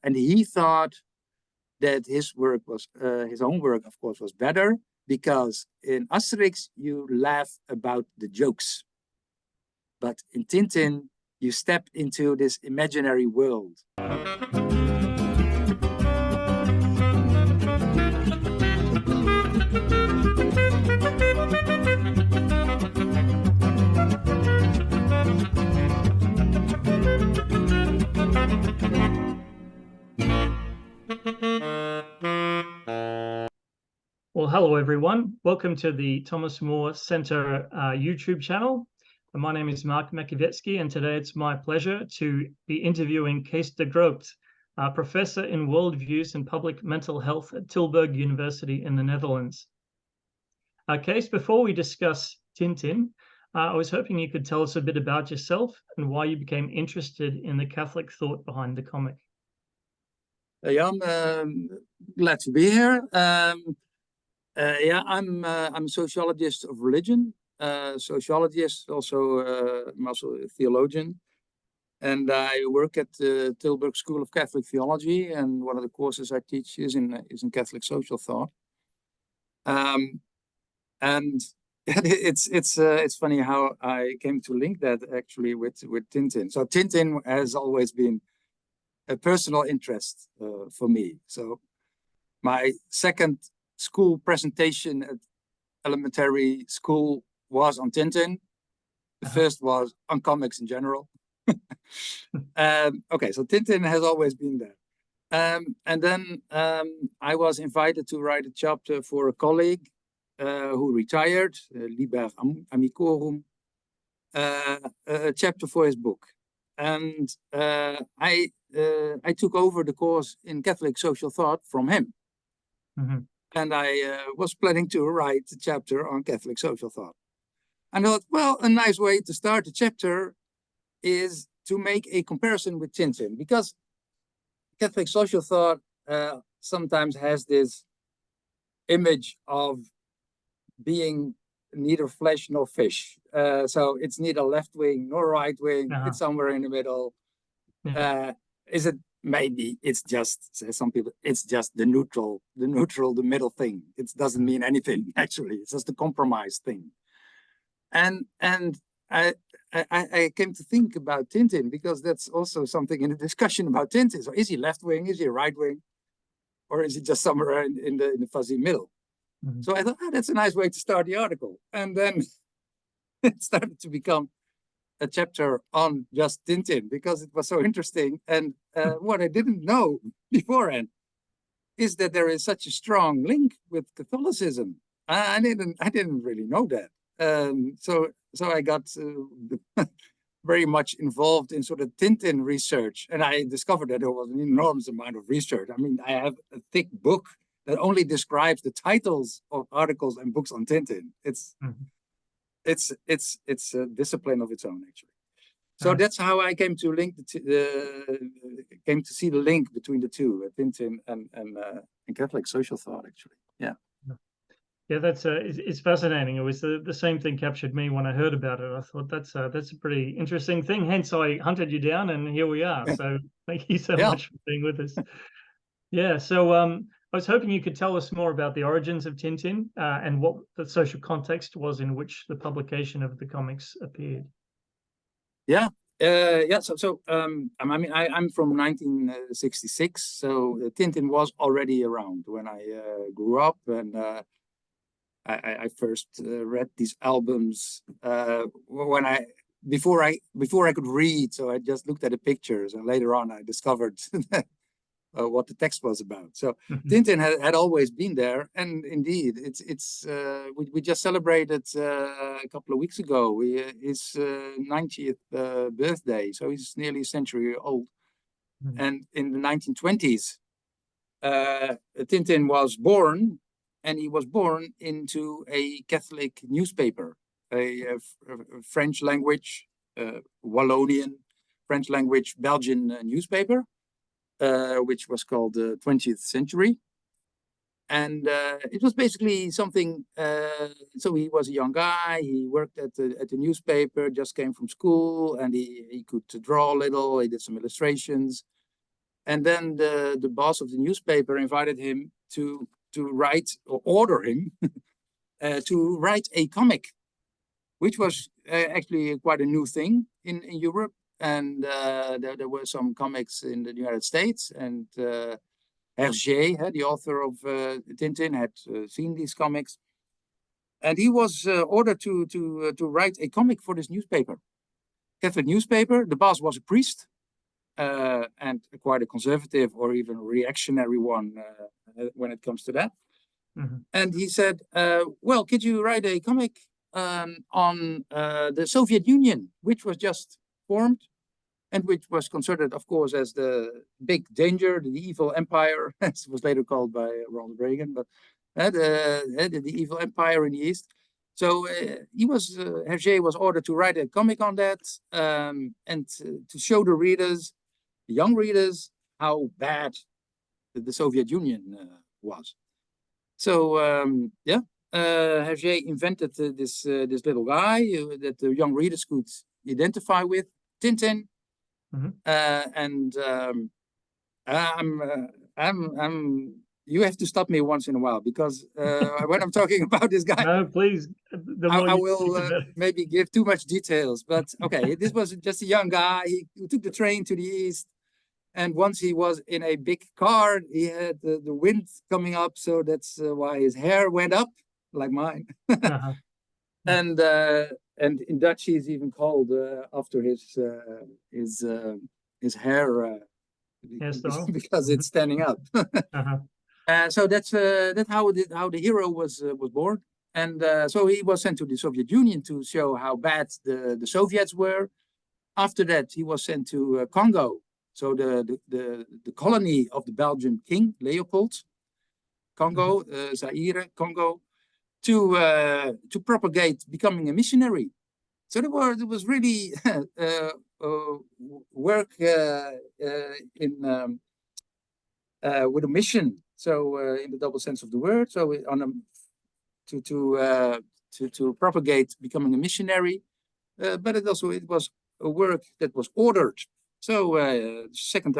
And he thought that his work was, his own work, of course, was better, because in Asterix, you laugh about the jokes. But in Tintin, you step into this imaginary world. Well, hello, everyone. Welcome to the Thomas More Centre YouTube channel. My name is Mark Makiewicz, and today it's my pleasure to be interviewing Kees de Groot, Professor in Worldviews and Public Mental Health at Tilburg University in the Netherlands. Kees, before we discuss Tintin, I was hoping you could tell us a bit about yourself and why you became interested in the Catholic thought behind the comic. Yeah, I'm glad to be here. Yeah, I'm a sociologist of religion, sociologist, I'm also a theologian, and I work at the Tilburg School of Catholic Theology, and one of the courses I teach is in Catholic social thought. And it's funny how I came to link that actually with Tintin. So Tintin has always been a personal interest for me. So my second school presentation at elementary school was on Tintin. The first was on comics in general. Okay, so Tintin has always been there. And then I was invited to write a chapter for a colleague who retired, Liber Amicorum, a chapter for his book. And I took over the course in Catholic social thought from him. Mm-hmm. And I was planning to write a chapter on Catholic social thought. And I thought, well, a nice way to start a chapter is to make a comparison with Tintin, because Catholic social thought sometimes has this image of being neither flesh nor fish. So it's neither left wing nor right wing. It's somewhere in the middle. Is it? Maybe it's just, say some people, it's just the neutral, the middle thing. It doesn't mean anything, actually. It's just a compromise thing. And I came to think about Tintin, because that's also something in the discussion about Tintin. So is he left wing? Is he right wing? Or is he just somewhere in the fuzzy middle? Mm-hmm. So I thought, that's a nice way to start the article. And then it started to become a chapter on just Tintin, because it was so interesting. And what I didn't know beforehand is that there is such a strong link with Catholicism. I didn't really know that. So I got very much involved in sort of Tintin research, and I discovered that there was an enormous amount of research. I mean, I have a thick book that only describes the titles of articles and books on Tintin. It's a discipline of its own, actually. So that's how I came to link came to see the link between the two, Tintin and Catholic social thought, actually. Yeah. Yeah, that's it's fascinating. It was the same thing captured me when I heard about it. I thought that's a pretty interesting thing. Hence, I hunted you down, and here we are. So thank you so much for being with us. Yeah. So I was hoping you could tell us more about the origins of Tintin and what the social context was in which the publication of the comics appeared. Yeah. So I mean, I'm from 1966, so Tintin was already around when I grew up, and I first read these albums before I could read. So I just looked at the pictures, and later on I discovered what the text was about. So Tintin had always been there, and indeed, we just celebrated a couple of weeks ago his 90th birthday. So he's nearly a century old. And in the 1920s, Tintin was born, and he was born into a Catholic newspaper, a French language, Wallonian French language Belgian newspaper. Which was called the 20th Century. And it was basically something, so he was a young guy, he worked at the newspaper, just came from school, and he could draw a little, he did some illustrations. And then the boss of the newspaper invited him to write, or order him to write a comic, which was actually quite a new thing in Europe. And there were some comics in the United States, and Hergé, the author of Tintin, had seen these comics. And he was ordered to write a comic for this newspaper, Catholic newspaper. The boss was a priest, and quite a conservative or even reactionary one when it comes to that. Mm-hmm. And he said, well, could you write a comic on the Soviet Union, which was just formed, and which was considered, of course, as the big danger, the evil empire, as it was later called by Ronald Reagan, but the evil empire in the East. So Hergé was ordered to write a comic on that, and to show the readers, the young readers, how bad the Soviet Union was. So Hergé invented this little guy that the young readers could identify with, Tintin. Mm-hmm. And you have to stop me once in a while, because when I'm talking about this guy, no, please. I will maybe give too much details. But okay, this was just a young guy. He took the train to the east, and once he was in a big car, he had the wind coming up, so that's why his hair went up, like mine. Uh-huh. And in Dutch, he's even called after his hair, because it's standing up. Uh-huh. So that's how the hero was born. And so he was sent to the Soviet Union to show how bad the Soviets were. After that, he was sent to Congo, so the colony of the Belgian king Leopold, Congo, Zaire, Congo, to propagate becoming a missionary. So there was really work in with a mission. So in the double sense of the word. So to propagate becoming a missionary, but it was a work that was ordered. So the second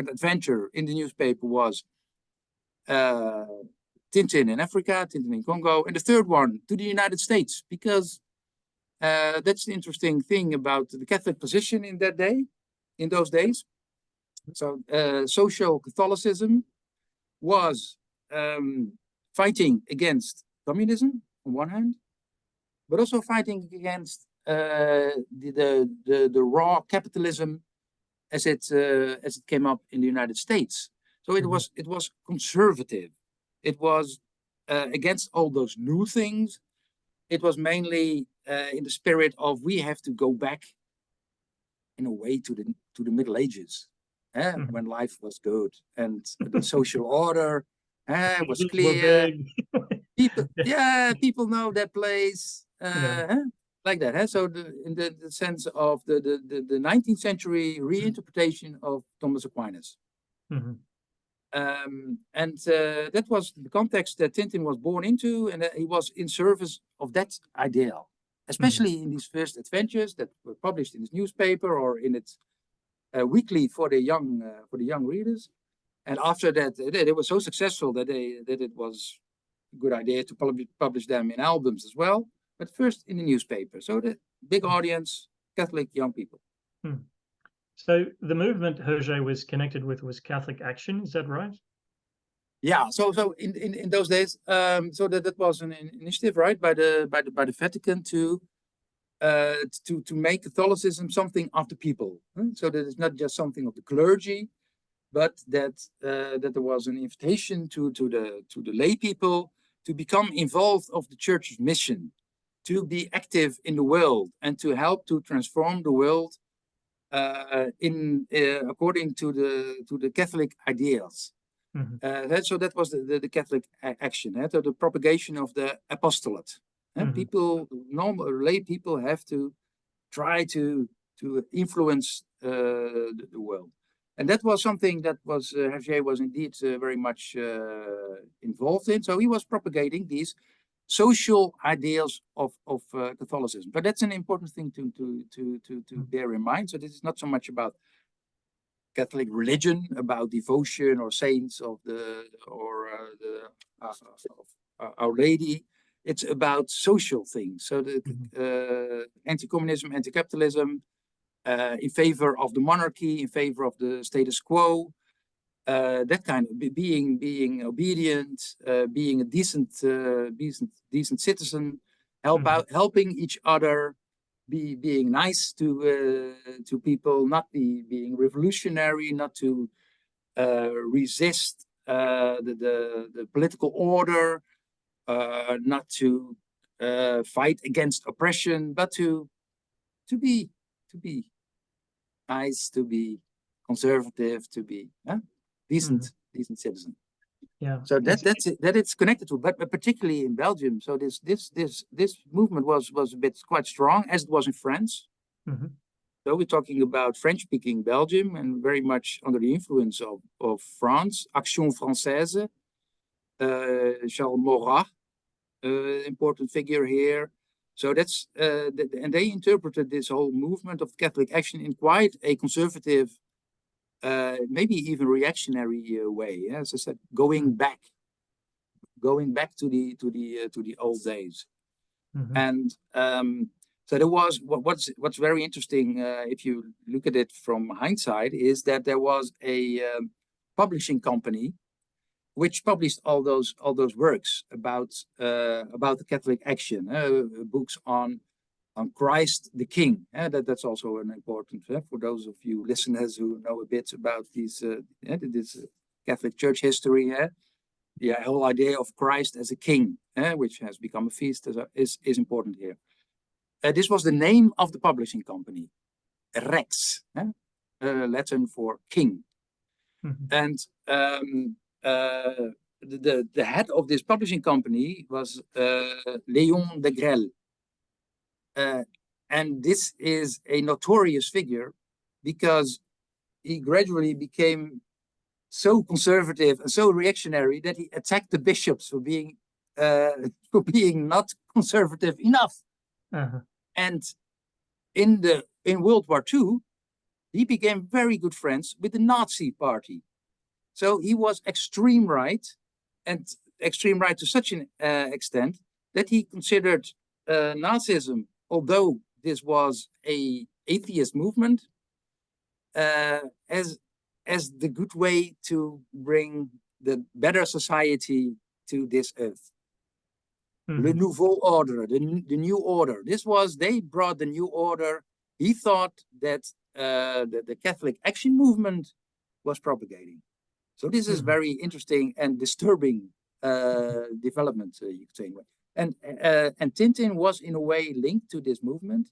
adventure in the newspaper was Tintin in Africa, Tintin in Congo, and the third one to the United States, because that's the interesting thing about the Catholic position in those days. So social Catholicism was fighting against communism on one hand, but also fighting against the raw capitalism as it came up in the United States. So it was conservative. It was against all those new things. It was mainly in the spirit of, we have to go back in a way to the Middle Ages, when life was good and the social order was clear. People know their place, like that. So in the sense of the 19th century reinterpretation of Thomas Aquinas. Mm-hmm. And that was the context that Tintin was born into, and he was in service of that ideal, especially in these first adventures that were published in his newspaper or in its weekly for the young readers. And after that, they were so successful that it was a good idea to publish them in albums as well. But first in the newspaper, so the big audience, Catholic young people. So the movement Hergé was connected with was Catholic Action, is that right? Yeah. So in those days, so that was an initiative, right, by the Vatican to make Catholicism something of the people. So that it's not just something of the clergy, but that there was an invitation to the lay people to become involved of the Church's mission, to be active in the world and to help to transform the world according to the Catholic ideals. So that was the Catholic action, so the propagation of the apostolate. People, normal lay people, have to try to influence the world, and that was something that was Hergé was indeed very much involved in. So he was propagating these social ideals of Catholicism. But that's an important thing to bear in mind. So this is not so much about Catholic religion, about devotion or saints of Our Lady. It's about social things. So the anti-communism, anti-capitalism, in favor of the monarchy, in favor of the status quo, that kind of being obedient, being a decent citizen, helping each other, being nice to people, not being revolutionary, not to resist the political order, not to fight against oppression, but to be nice, to be conservative, to be decent citizen. Yeah. So that it's connected to, but particularly in Belgium. So this movement was quite strong, as it was in France. So we're talking about French-speaking Belgium, and very much under the influence of France. Action Française, Charles Maurras, important figure here. So that's and they interpreted this whole movement of Catholic action in quite a conservative, maybe even reactionary way. As I said, going back to the old days. And so there was what's very interesting, if you look at it from hindsight, is that there was a publishing company which published all those works about the Catholic action, books on Christ the King. That's also an important for those of you listeners who know a bit about this Catholic Church history. The whole idea of Christ as a king, which has become a feast, is important here. This was the name of the publishing company, Rex, Latin for king. And the head of this publishing company was Léon de Grelle. And this is a notorious figure because he gradually became so conservative and so reactionary that he attacked the bishops for being not conservative enough. And in World War II, he became very good friends with the Nazi party. So he was extreme right, and extreme right to such an extent that he considered Nazism, although this was an atheist movement, as the good way to bring the better society to this earth. Le nouveau order, the new order. They brought the new order. He thought that the Catholic action movement was propagating. So this is very interesting and disturbing development, you could say. And Tintin was in a way linked to this movement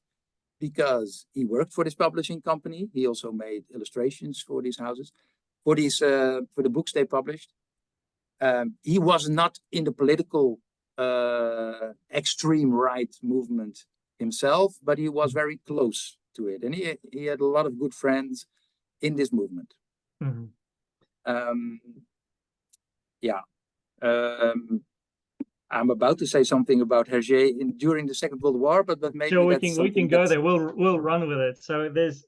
because he worked for this publishing company. He also made illustrations for these houses, for the books they published. He was not in the political extreme right movement himself, but he was very close to it, and he had a lot of good friends in this movement. I'm about to say something about Hergé during the Second World War, but maybe sure, we can go there. We'll run with it. So there's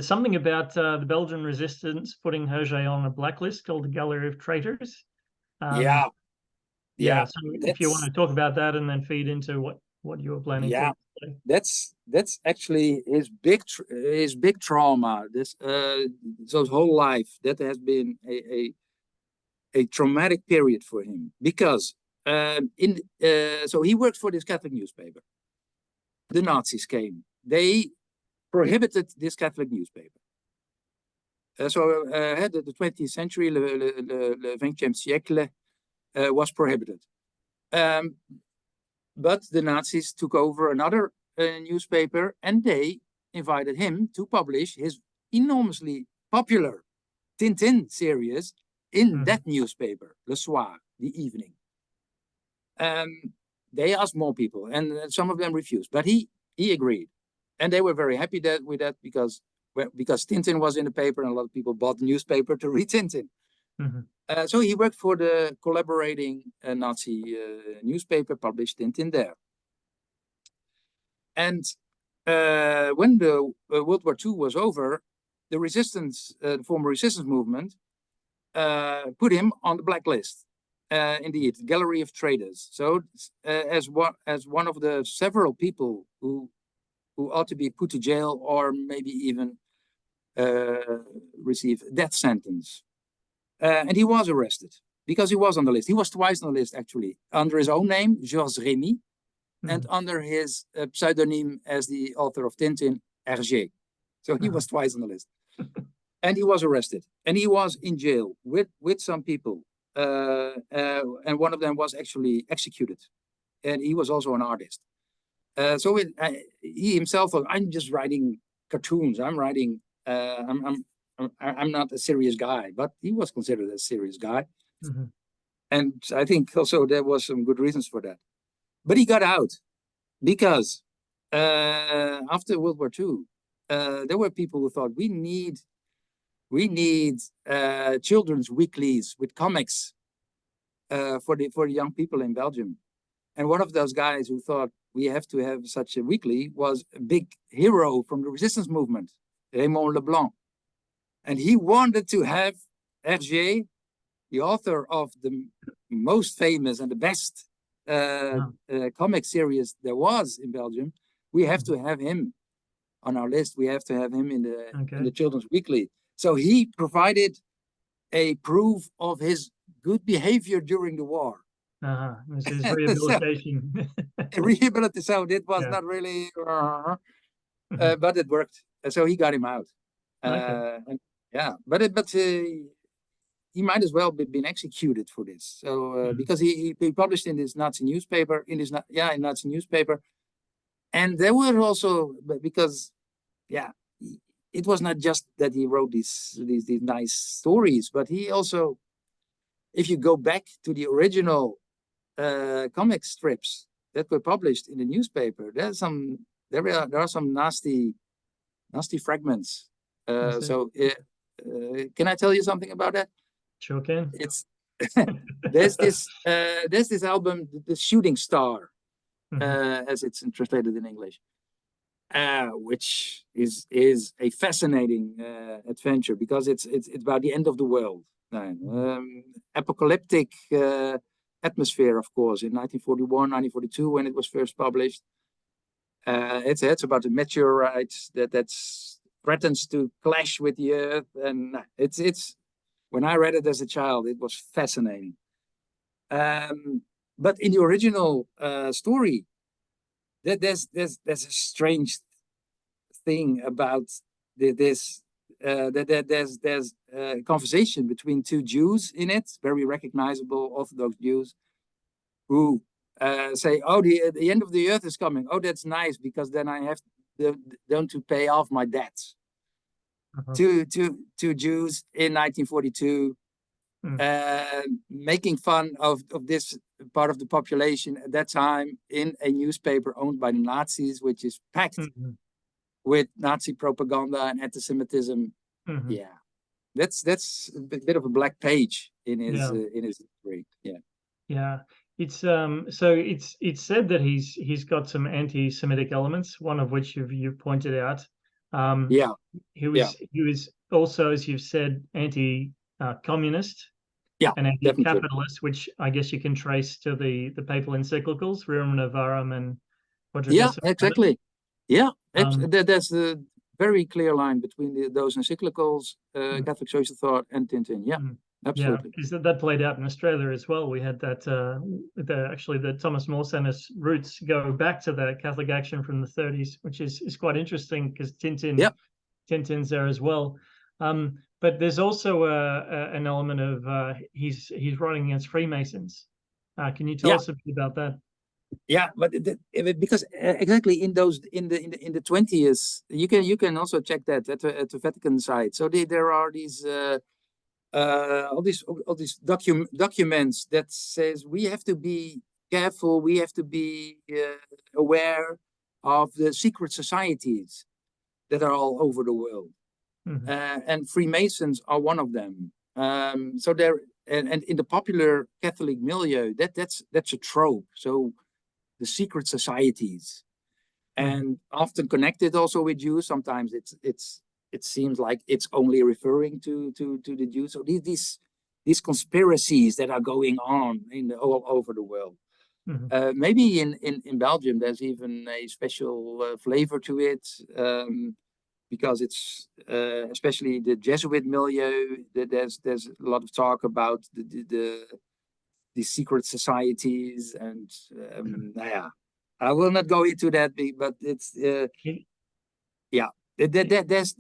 something about the Belgian resistance putting Hergé on a blacklist called the Gallery of Traitors. So if you want to talk about that and then feed into what you were planning to say. That's actually his big trauma. This his whole life, that has been a traumatic period for him, because so he worked for this Catholic newspaper. The Nazis came. They prohibited this Catholic newspaper. The 20th century, le 20e siècle, was prohibited. But the Nazis took over another newspaper, and they invited him to publish his enormously popular Tintin series in that newspaper, Le Soir, the evening. They asked more people, and some of them refused, but he agreed. And they were very happy with that because Tintin was in the paper, and a lot of people bought the newspaper to read Tintin. So he worked for the collaborating Nazi newspaper, published Tintin there. And when the World War II was over, the resistance, the former resistance movement, put him on the blacklist. Indeed, gallery of traitors. So as one of the several people who ought to be put to jail or maybe even receive a death sentence. And he was arrested because he was on the list. He was twice on the list, actually, under his own name, Georges Rémy, and under his pseudonym as the author of Tintin, Hergé. So he was twice on the list. And he was arrested. And he was in jail with some people. And one of them was actually executed. And he was also an artist. So he himself thought, I'm just writing cartoons. I'm writing, I'm not a serious guy, but he was considered a serious guy. And I think also there was some good reasons for that. But he got out because after World War II, there were people who thought we need children's weeklies with comics for the young people in Belgium. And one of those guys who thought we have to have such a weekly was a big hero from the resistance movement, Raymond Leblanc. And he wanted to have Hergé, the author of the most famous and the best comic series there was in Belgium. We have to have him on our list. We have to have him in the children's weekly. So he provided a proof of his good behavior during the war. This is rehabilitation. So it was not really, but it worked. So he got him out. But he might as well been executed for this. So because he published in this Nazi newspaper, in Nazi newspaper, and there were also because it was not just that he wrote these nice stories, but he also, if you go back to the original comic strips that were published in the newspaper, there are some nasty fragments. So can I tell you something about that? Sure can. It's there's this album, The Shooting Star, as it's translated in English, which is a fascinating adventure because it's about the end of the world, apocalyptic atmosphere, of course, in 1941, 1942 when it was first published. It's about a meteorite that threatens to clash with the Earth, and it's when I read it as a child, it was fascinating. But in the original story, there's a strange thing about there's a conversation between two Jews in it, very recognizable Orthodox Jews, who say, "Oh, the end of the earth is coming. Oh, that's nice because then I have to pay off my debts." Two Jews in 1942 making fun of this part of the population at that time in a newspaper owned by the Nazis, which is packed with Nazi propaganda and anti-Semitism. Yeah, that's a bit of a black page in his history. Yeah. It's so it's said that he's got some anti-Semitic elements, one of which you've pointed out. He was also, as you've said, anti-communist. And anti-capitalist, which I guess you can trace to the papal encyclicals, Rerum Novarum and Quadragesimo. Yeah, exactly. Yeah, there's a very clear line between those encyclicals, Catholic Social Thought, and Tintin. Yeah, absolutely. Because that played out in Australia as well. We had that. The Thomas More Center's roots go back to the Catholic Action from the 30s, which is quite interesting because Tintin's there as well. But there's also an element of he's writing against Freemasons. Can you tell us a bit about that? Yeah, but because exactly in the 20s, you can also check that at the Vatican site. So there are these all these documents that says we have to be careful, we have to be aware of the secret societies that are all over the world. And Freemasons are one of them. So there, and in the popular Catholic milieu, that's a trope. So the secret societies, and often connected also with Jews. Sometimes it's it seems like it's only referring to the Jews. So these conspiracies that are going on all over the world. Maybe in Belgium there's even a special flavor to it, because it's especially the Jesuit milieu. There's a lot of talk about the secret societies, and I will not go into that, but it's there's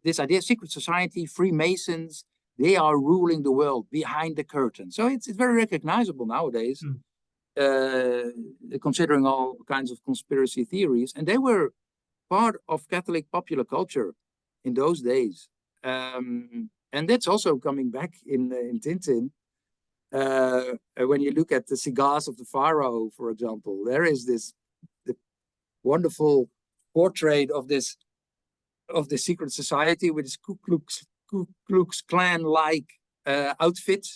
this idea of secret society, Freemasons. They are ruling the world behind the curtain. So it's very recognizable nowadays, considering all kinds of conspiracy theories. And they were part of Catholic popular culture in those days. And that's also coming back in Tintin. When you look at the cigars of the Pharaoh, for example, there is the wonderful portrait of the secret society with its Ku Klux Klan like outfit.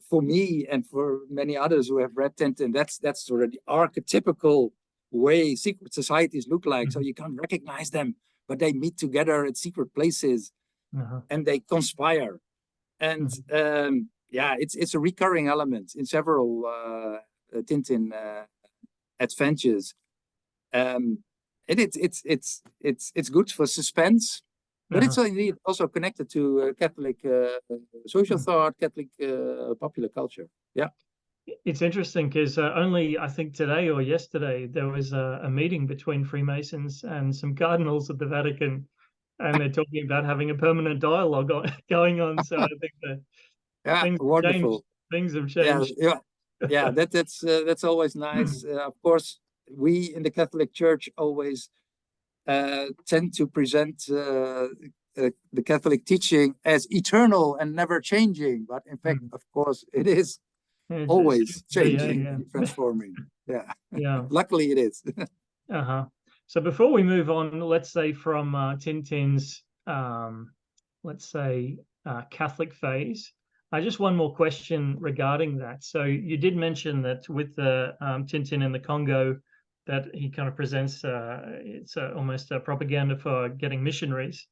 For me and for many others who have read Tintin, that's sort of the archetypical way secret societies look like. So you can't recognize them, but they meet together at secret places and they conspire. And it's a recurring element in several Tintin adventures. It's good for suspense, but it's indeed also connected to Catholic social thought, Catholic popular culture. Yeah. It's interesting because only, I think today or yesterday, there was a meeting between Freemasons and some cardinals at the Vatican, and they're talking about having a permanent dialogue going on. So I think that wonderful. Things have changed. That's always nice. Of course, we in the Catholic Church always tend to present the Catholic teaching as eternal and never changing, but in fact, of course, it is always changing, transforming. Luckily, it is. So before we move on, let's say from Tintin's, Catholic phase, just one more question regarding that. So you did mention that with the Tintin in the Congo, that he kind of presents it's almost a propaganda for getting missionaries.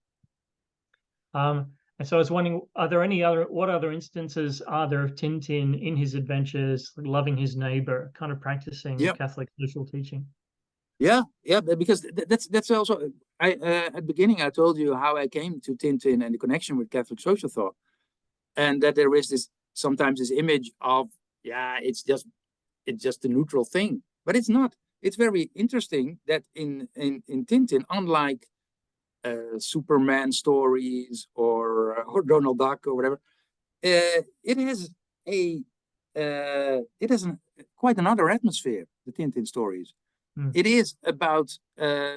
And so I was wondering, what other instances are there of Tintin in his adventures, loving his neighbor, kind of practicing Catholic social teaching? Because that's also, at the beginning I told you how I came to Tintin and the connection with Catholic social thought, and that there is sometimes this image of it's just a neutral thing, but it's not. It's very interesting that in Tintin, unlike Superman stories or Donald Duck or whatever, it has quite another atmosphere. The Tintin stories. It is about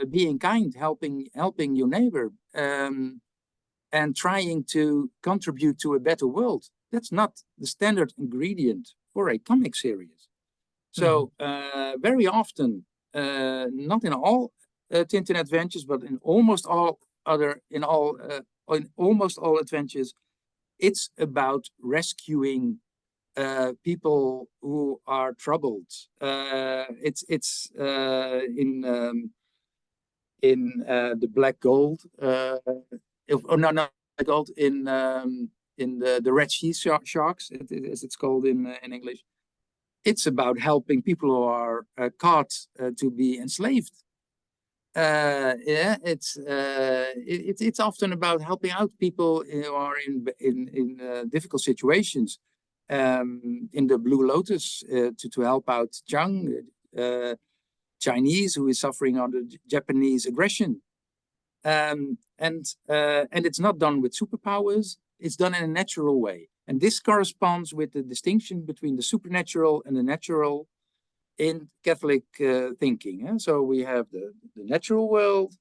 being kind, helping your neighbor, and trying to contribute to a better world. That's not the standard ingredient for a comic series. So very often, not in all Tintin adventures, but in almost all adventures, it's about rescuing people who are troubled. It's in the Black Gold. Gold in the Red Sea Sharks, as it's called in English. It's about helping people who are caught to be enslaved. It's often about helping out people who are in difficult situations. In the Blue Lotus, to help out Zhang, Chinese, who is suffering under Japanese aggression. And it's not done with superpowers. It's done in a natural way. And this corresponds with the distinction between the supernatural and the natural in Catholic thinking. So we have the natural world,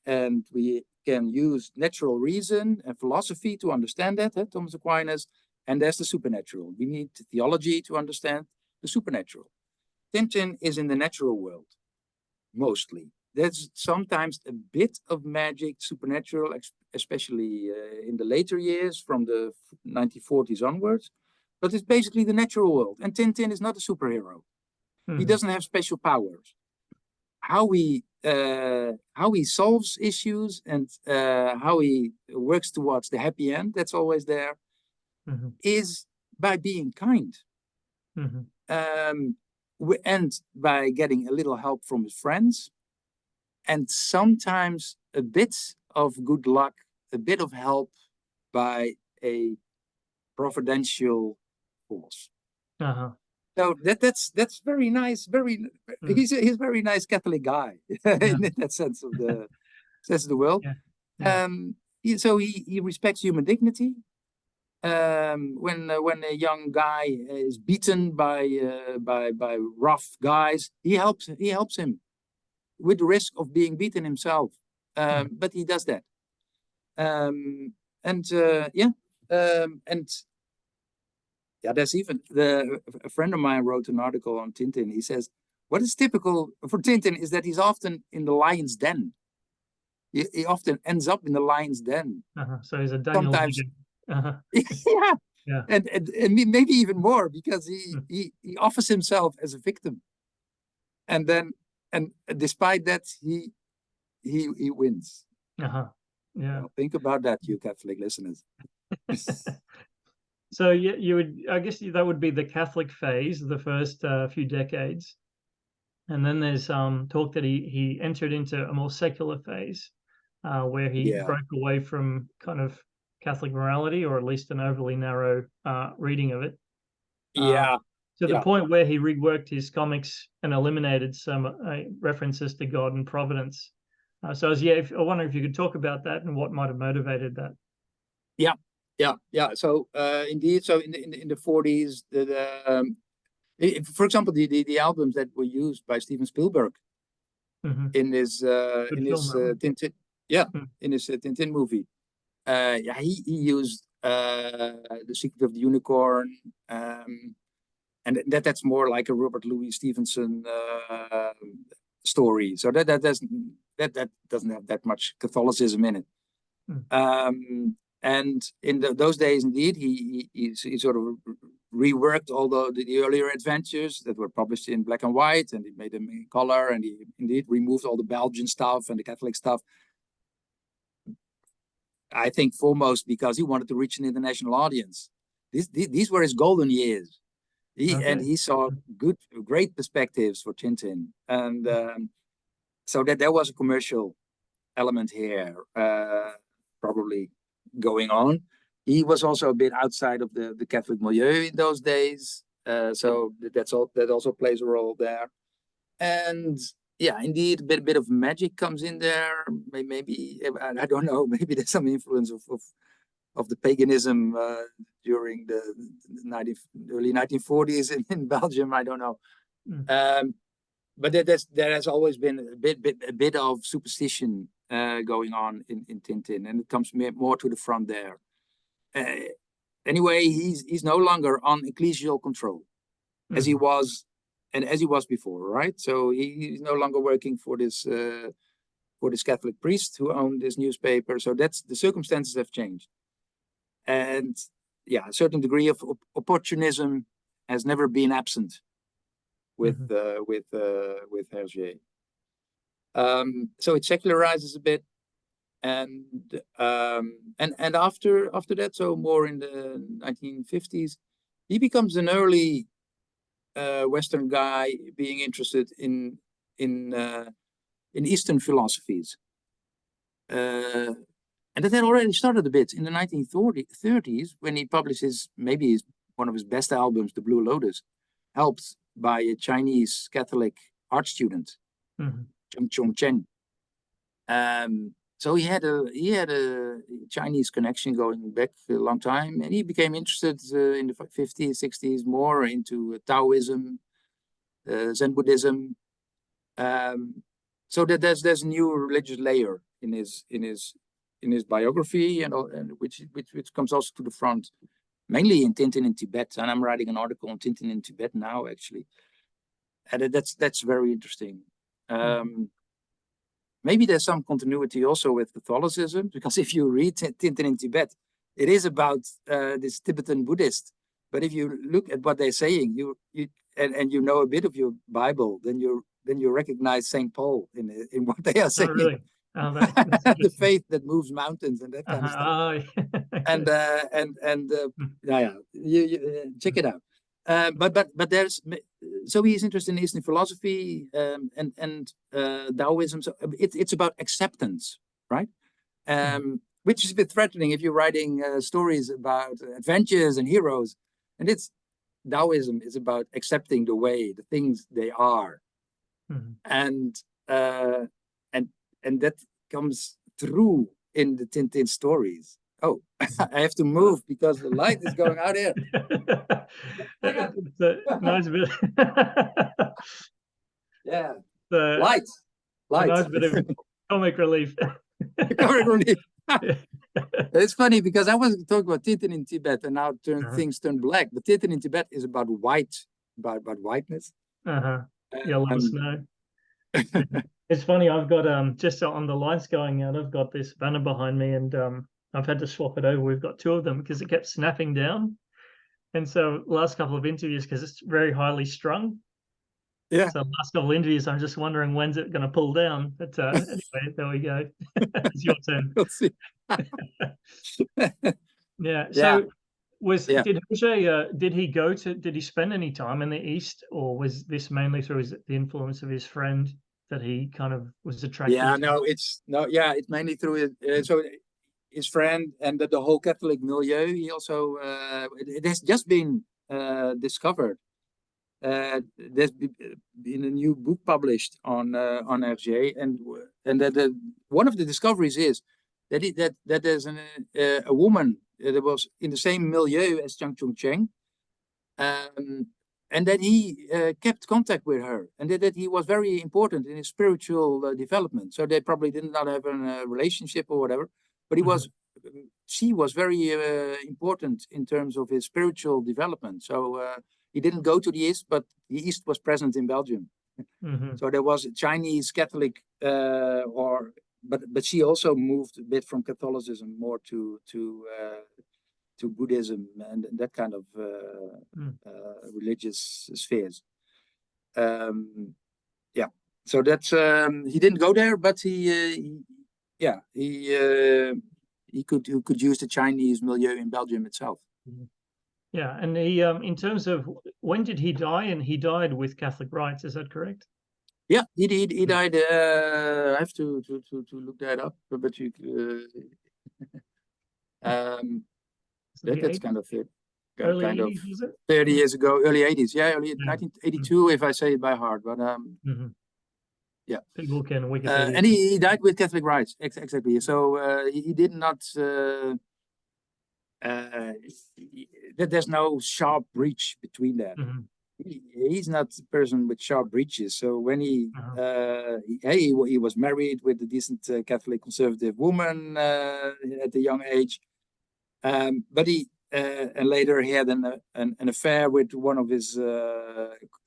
and we can use natural reason and philosophy to understand that, Thomas Aquinas, and there's the supernatural. We need theology to understand the supernatural. Tintin is in the natural world, mostly. There's sometimes a bit of magic, supernatural, especially in the later years, from the 1940s onwards. But it's basically the natural world. And Tintin is not a superhero. He doesn't have special powers. How we how he solves issues and how he works towards the happy end, that's always there, is by being kind. And by getting a little help from his friends, and sometimes a bit of good luck, a bit of help by a providential force. So that's very nice. He's a very nice Catholic guy in that sense of the world. So he respects human dignity. When a young guy is beaten by rough guys, he helps him with the risk of being beaten himself. But he does that. There's even a friend of mine wrote an article on Tintin. He says, what is typical for Tintin is that he's often in the lion's den. He often ends up in the lion's den. So he's a Daniel. Sometimes, and maybe even more, because he offers himself as a victim, and despite that he wins. Well, think about that, you Catholic listeners. So you would, I guess that would be the Catholic phase, the first few decades, and then there's talk that he entered into a more secular phase, where he broke away from kind of Catholic morality, or at least an overly narrow reading of it. To the point where he reworked his comics and eliminated some references to God and providence. I wonder if you could talk about that and what might have motivated that. So indeed, so in the 40s, for example, the albums that were used by Steven Spielberg in his Tintin, in his Tintin movie, he used The Secret of the Unicorn, and that's more like a Robert Louis Stevenson story. So that doesn't have that much Catholicism in it. And in those days, indeed, he sort of reworked all the earlier adventures that were published in black and white, and he made them in color, and he indeed removed all the Belgian stuff and the Catholic stuff. I think foremost because he wanted to reach an international audience. These were his golden years. And he saw great perspectives for Tintin, and so that there was a commercial element here, probably going on. He was also a bit outside of the Catholic milieu in those days, so that also plays a role there. And indeed, a bit of magic comes in there. Maybe I don't know. Maybe there's some influence of the paganism during the early 1940s in Belgium. I don't know. But there has always been a bit of superstition going on in Tintin, and it comes more to the front there. Anyway, he's no longer on ecclesial control as he was, and as he was before, right? So he's no longer working for this Catholic priest who owned this newspaper. So the circumstances have changed, and a certain degree of opportunism has never been absent with Hergé. So it secularizes a bit, and after that, so more in the 1950s, he becomes an early Western guy being interested in Eastern philosophies, and that had already started a bit in the 1930s when he published one of his best albums, The Blue Lotus, helped by a Chinese Catholic art student, Chong Chen. So he had a Chinese connection going back a long time, and he became interested in the 50s, 60s more into Taoism, Zen Buddhism. So that there's a new religious layer in his biography, and which comes also to the front, mainly in Tintin in Tibet. And I'm writing an article on Tintin in Tibet now, actually, and that's very interesting. Maybe there's some continuity also with Catholicism, because if you read Tintin in Tibet, it is about this Tibetan Buddhist. But if you look at what they're saying, and you know a bit of your Bible, then then you recognize Saint Paul in what they are Oh, saying. really? Oh, that's The interesting. faith that moves mountains and that kind of stuff. Oh, yeah. And yeah, you check it out. But there's, so he's interested in Eastern philosophy and Taoism. So it's about acceptance, right? Which is a bit threatening if you're writing stories about adventures and heroes. And it's Taoism is about accepting the way, the things they are, and that comes through in the Tintin stories. Oh, I have to move because the light is going out here. It's a nice bit. Yeah, A light. nice bit of comic relief. Comic relief. It's funny because I was talking about Tintin in Tibet, and now things turn black. But Tintin in Tibet is about white, about whiteness. Yellow snow. It's funny. I've got just on the lights going out. I've got this banner behind me, and I've had to swap it over. We've got two of them because it kept snapping down. And so last couple of interviews, because it's very highly strung. Yeah. So last couple of interviews, I'm just wondering when's it going to pull down. But anyway, there we go. It's your turn. We'll see. Yeah. So did Hergé, did he spend any time in the East, or was this mainly through the influence of his friend that he kind of was attracted to? It's mainly through it. So his friend and the whole Catholic milieu. He also it has just been discovered. There's been a new book published on Hergé, and that one of the discoveries is that there's a woman that was in the same milieu as Jiang Chongcheng, and that he kept contact with her, and that he was very important in his spiritual development. So they probably did not have a relationship or whatever, but she was very important in terms of his spiritual development. So he didn't go to the East, but the East was present in Belgium. So there was a Chinese Catholic, but she also moved a bit from Catholicism more to Buddhism and that kind of religious spheres. So that's he didn't go there, but he could use the Chinese milieu in Belgium itself. Yeah, and he in terms of when did he die? And he died with Catholic rites, is that correct? Yeah, he died. I have to look that up, but you. That's kind of it. Early kind 80s, of is it? 30 years ago, early 80s. Yeah, early 1982, if I say it by heart. But yeah. People can Wikipedia. And he died with Catholic rites, exactly. So he did not. There's no sharp breach between that. He's not a person with sharp breaches. So when he was married with a decent Catholic conservative woman at a young age, but he and later he had an affair with one of his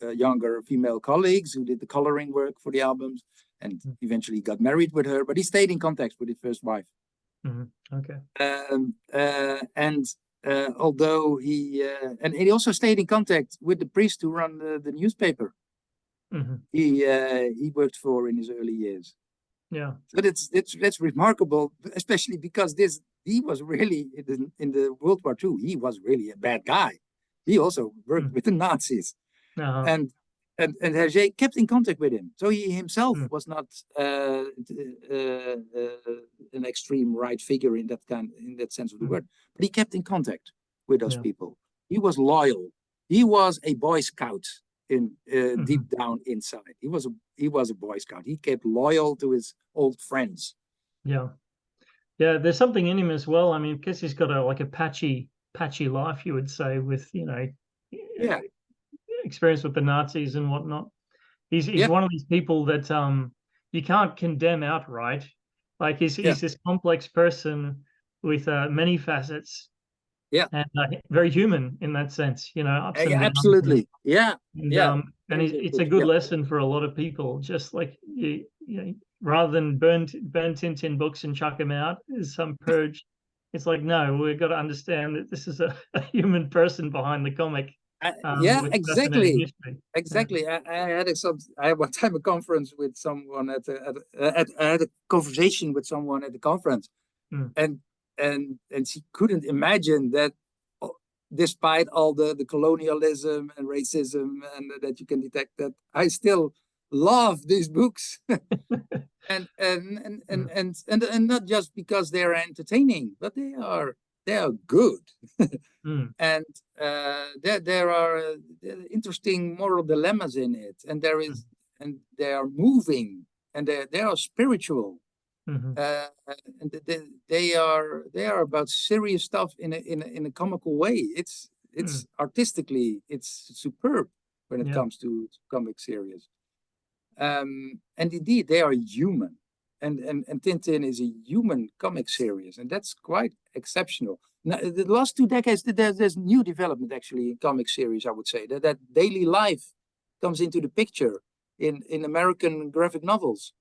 younger female colleagues who did the coloring work for the albums, and eventually got married with her. But he stayed in contact with his first wife. Okay. And although he also stayed in contact with the priest who ran the newspaper he worked for in his early years. Yeah. So that's remarkable, especially because he was really in the World War II. He was really a bad guy. He also worked with the Nazis, and Hergé kept in contact with him. So he himself was not an extreme right figure in that sense of the word, but he kept in contact with those people. He was loyal. He was a Boy Scout deep down inside. He was a Boy Scout. He kept loyal to his old friends. Yeah. There's something in him as well. I mean, because he's got a patchy life, you would say, with experience with the Nazis and whatnot. He's one of these people that you can't condemn outright. Like he's this complex person with many facets. Yeah, and very human in that sense, ups and downs. Absolutely, and it's a good lesson for a lot of people. Just like you rather than burn Tintin books and chuck them out as some purge, it's like, no, we've got to understand that this is a human person behind the comic. Yeah, with fascinating exactly. history. Exactly. I had one time a conference with someone I had a conversation with someone at the conference, Mm. and she couldn't imagine that, despite all the colonialism and racism and that you can detect, that I still love these books. And not just because they're entertaining, but they are good. Mm. And there are interesting moral dilemmas in it, and and they are moving, and they are spiritual, Mm-hmm. and they are about serious stuff in a comical way. It's artistically, it's superb when it Yeah. comes to comic series. And indeed, they are human, and Tintin is a human comic series, and that's quite exceptional. Now, the last 2 decades, there's new development actually in comic series. I would say that daily life comes into the picture in American graphic novels,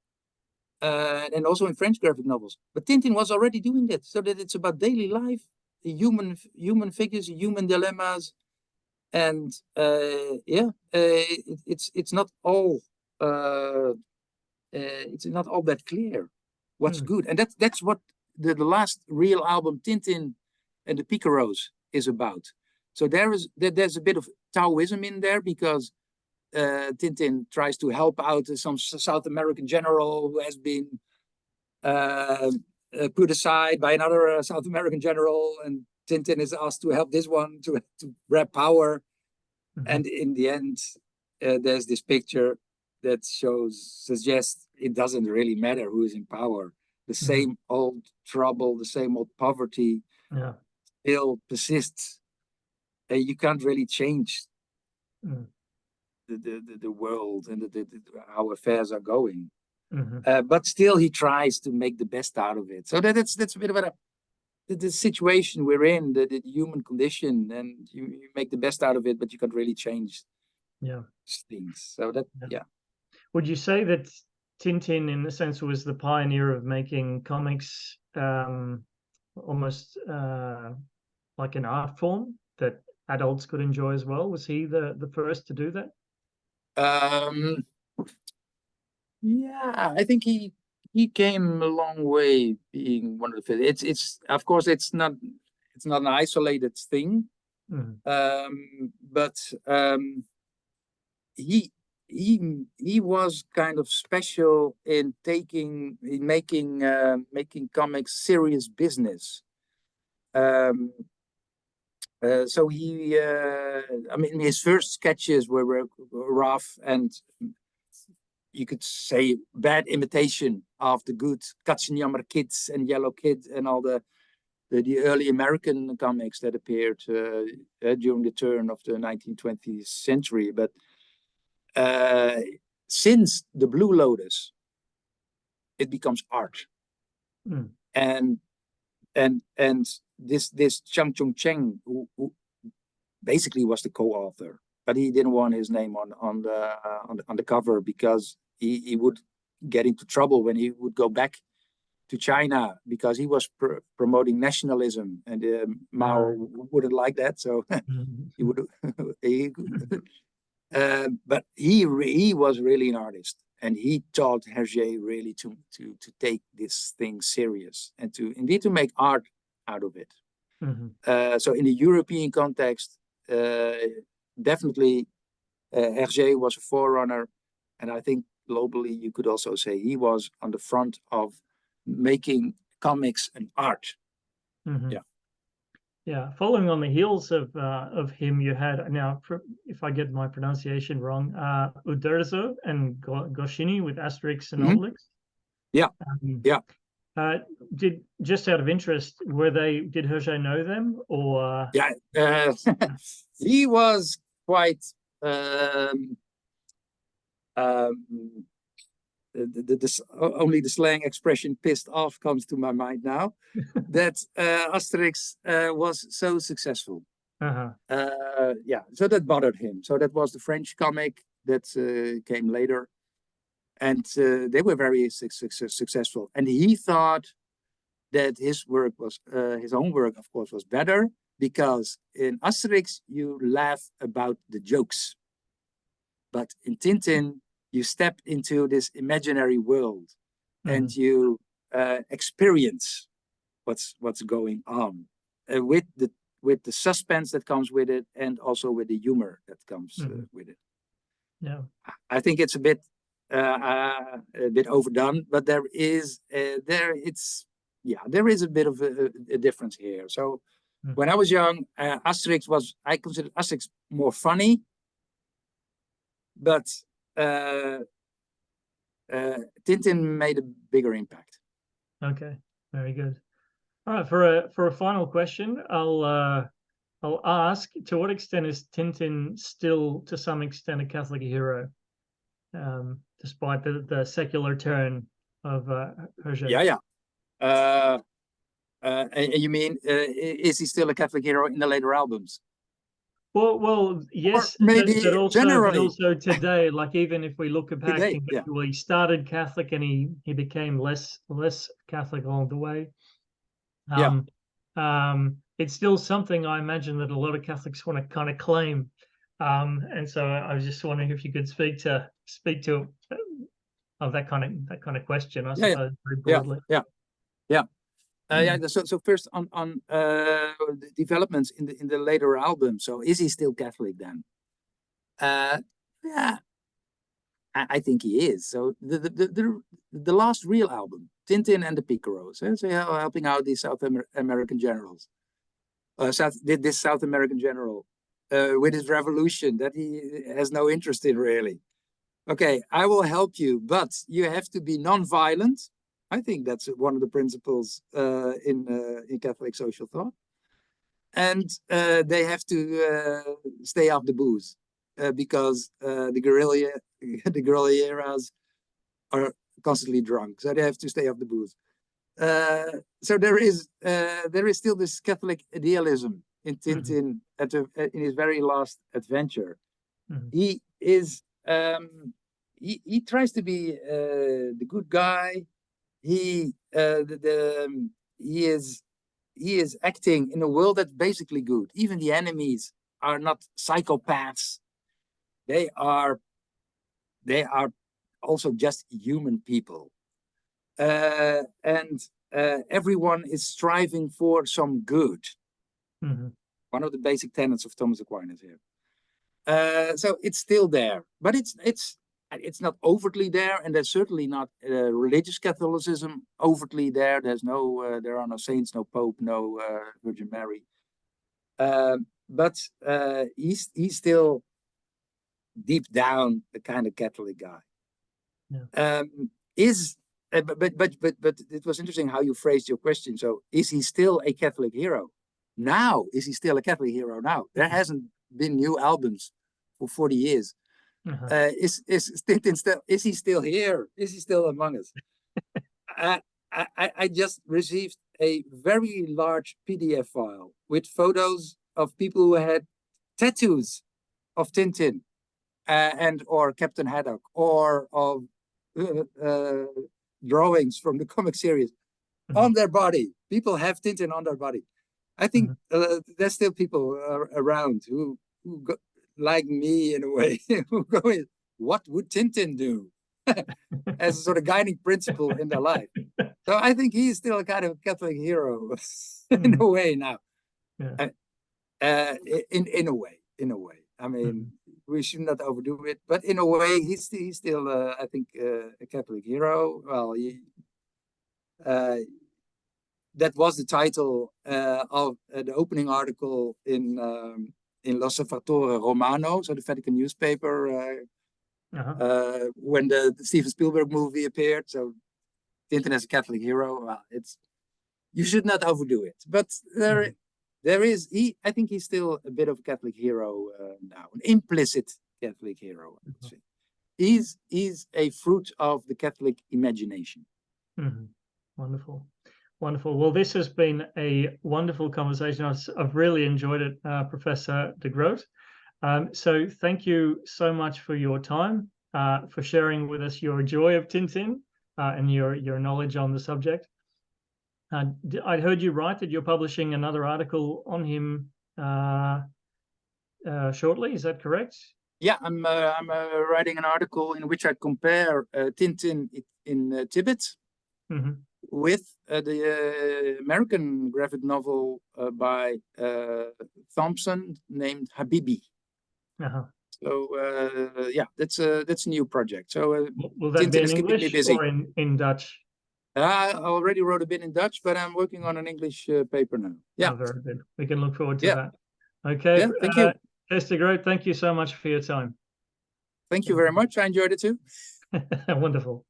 and also in French graphic novels. But Tintin was already doing that, so that it's about daily life, the human figures, human dilemmas, and it's not all. It's not all that clear what's Mm. good, and that's what the last real album, Tintin and the Picaros, is about. So there's a bit of Taoism in there, because Tintin tries to help out some South American general who has been put aside by another South American general, and Tintin is asked to help this one to grab power. Mm-hmm. And in the end, there's this picture that suggests it doesn't really matter who is in power. The same old trouble, the same old poverty still persists. You can't really change the world and how affairs are going. But still, he tries to make the best out of it. So that's a bit of the situation we're in, the human condition, and you make the best out of it, but you can't really change things. So yeah. Would you say that Tintin, in a sense, was the pioneer of making comics almost like an art form that adults could enjoy as well? Was he the first to do that? Yeah, I think he came a long way being one of the first. It's of course it's not an isolated thing, but he he was kind of special in making comics serious business. So I mean, his first sketches were rough and, you could say, bad imitation of the good Katzenjammer Kids and Yellow Kid and all the early American comics that appeared during the turn of the 1920th century. But since the Blue Lotus, it becomes art, and this Chang Chung Cheng, who basically was the co-author, but he didn't want his name on the cover, because he would get into trouble when he would go back to China, because he was promoting nationalism, and Mao wouldn't like that, so he would. But he was really an artist, and he taught Hergé really to take this thing serious, and to indeed to make art out of it. So in the European context, definitely Hergé was a forerunner, and I think globally you could also say he was on the front of making comics and art. Following on the heels of him, you had, now if I get my pronunciation wrong, Uderzo and Goscinny with Asterix and Obelix. Did, just out of interest, did Hergé know them, or? He was quite only the slang expression "pissed off" comes to my mind now. That Asterix was so successful. So that bothered him. So that was the French comic that came later, and they were very successful. And he thought that his work was his own work, of course, was better, because in Asterix, you laugh about the jokes. But in Tintin, you step into this imaginary world and you experience what's going on with the suspense that comes with it, and also with the humor that comes with it. Yeah, I think it's a bit overdone, but there is a bit of a difference here. So when I was young, I considered Asterix more funny, but Tintin made a bigger impact. Okay, very good. All right, for a final question, I'll ask, to what extent is Tintin still, to some extent, a Catholic hero, despite the secular turn of Hergé? Yeah. And you mean, is he still a Catholic hero in the later albums? Well, yes, or maybe but also, generally. today, like even if we look back, Today, well, he started Catholic and he became less Catholic along the way. It's still something I imagine that a lot of Catholics want to kind of claim. And so I was just wondering if you could speak to that kind of question, I suppose, very broadly. So first on the developments in the later album. So is he still Catholic then? Yeah, I think he is. So the last real album, Tintin and the Picaros, so helping out these South American generals. This South American general with his revolution that he has no interest in, really. Okay, I will help you, but you have to be non-violent. I think that's one of the principles in Catholic social thought. And they have to stay off the booze because the guerrilleros are constantly drunk, so they have to stay off the booze. So there is still this Catholic idealism in Tintin in his very last adventure. He is he tries to be the good guy. He is acting in a world that's basically good. Even the enemies are not psychopaths. They are also just human people. And everyone is striving for some good. One of the basic tenets of Thomas Aquinas here. So it's still there, but it's not overtly there, and there's certainly not religious Catholicism overtly there. There are no saints, no Pope, no Virgin Mary. But he's still deep down a kind of Catholic guy. But it was interesting how you phrased your question. So is he still a Catholic hero? Now, is he still a Catholic hero now? There hasn't been new albums for 40 years. Is Tintin still? Is he still here? Is he still among us? I just received a very large PDF file with photos of people who had tattoos of Tintin or Captain Haddock, or of drawings from the comic series on their body. People have Tintin on their body. I think there's still people around who go, like me in a way, who go in, what would Tintin do? As a sort of guiding principle in their life. So I think he's still a kind of Catholic hero in a way now. In a way. I mean, we should not overdo it, but in a way, he's still, I think, a Catholic hero. Well, that was the title of the opening article in L'Osservatore Romano, so the Vatican newspaper, when the Steven Spielberg movie appeared. So Tintin as a Catholic hero, well, you should not overdo it. But I think he's still a bit of a Catholic hero now, an implicit Catholic hero, I would say. He's a fruit of the Catholic imagination. Wonderful. Well, this has been a wonderful conversation. I've really enjoyed it, Professor de Groot. So thank you so much for your time, for sharing with us your joy of Tintin and your knowledge on the subject. I heard you write that you're publishing another article on him shortly. Is that correct? Yeah, I'm writing an article in which I compare Tintin in Tibet with the American graphic novel by Thompson named Habibi. So yeah, that's a new project. So will that be Tintin in is keeping me English busy. or in Dutch? I already wrote a bit in Dutch, but I'm working on an English paper now. Yeah, very good. We can look forward to that. Okay, yeah, thank you. Kees de Groot, thank you so much for your time. Thank you very much. I enjoyed it too. Wonderful.